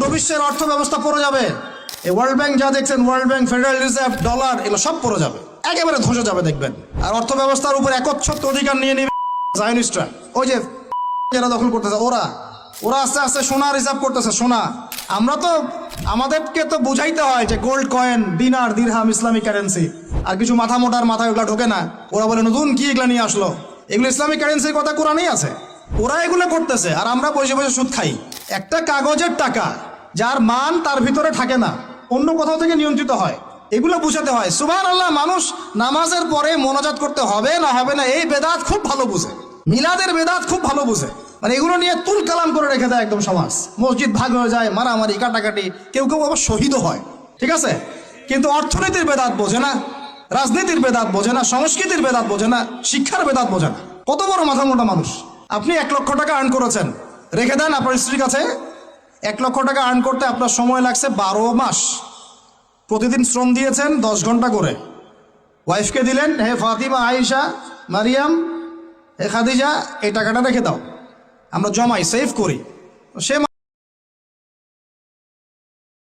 পুরো বিশ্বের অর্থ ব্যবস্থা পড়ে যাবে। এই ওয়ার্ল্ড ব্যাংক যা দেখছেন, world bank, federal reserve, dollar, এগুলো সব পড়ে যাবে, একেবারে ধসে যাবে দেখবেন। আর অর্থ ব্যবস্থার উপর একচ্ছত্র অধিকার নিয়ে নেবে জায়নিস্টরা। ওই যে যারা দখল করতেছে ওরা আস্তে আস্তে সোনা রিজার্ভ করতেছে, সোনা। আমরা তো আমাদেরকে তো বুঝাইতে হয় যে গোল্ড কয়েন, দিনার, দিরহাম ইসলামিক কারেন্সি। আর কিছু মাথা মোটার মাথায় ওগুলা ঢোকে না, ওরা বলে নতুন কি এগুলা নিয়ে আসলো। এগুলো ইসলামিক কারেন্সির কথা কোরআনেই আছে, ওরা এগুলো করতেছে আর আমরা বসে বসে সুদ খাই। একটা কাগজের টাকা যার মান তার ভিতরে থাকে না, অন্য কোথাও থেকে নিয়ন্ত্রিত হয়, এগুলো বুঝাতে হয়। সুবহানাল্লাহ, মানুষ নামাজের পরে মোনাজাত করতে হবে না হবে না এই বেদাত খুব ভালো বুঝে, মিলাদের বেদাত খুব ভালো বুঝে। মানে এগুলো নিয়ে তুল কালাম করে রেখে দেয় একদম সমাজ। মসজিদ ভাগ হয়ে যায়, মারামারি, কাটাকাটি, কেউ কেউ আবার শহীদও হয়, ঠিক আছে। কিন্তু অর্থনীতির বেদাত বোঝে না, রাজনীতির বেদাত বোঝে না, সংস্কৃতির বেদাত বোঝে না, শিক্ষার বেদাত বোঝে না। কত বড় মাথা মোটা মানুষ। আপনি 1 লক্ষ টাকা আর্ন করেছেন, রেখে দেন আপনার স্ত্রীর কাছে। 1 লক্ষ টাকা আর্ন করতে আপনার সময় লাগছে 12 মাস। প্রতিদিন শ্রম দিয়েছেন 10 ঘন্টা করে। ওয়াইফকে দিলেন, হে ফাতিমা, আয়েশা, মারিয়াম, হে খাদিজা, এই টাকাটা রেখে দাও, আমরা জমাই, সেভ করি। সে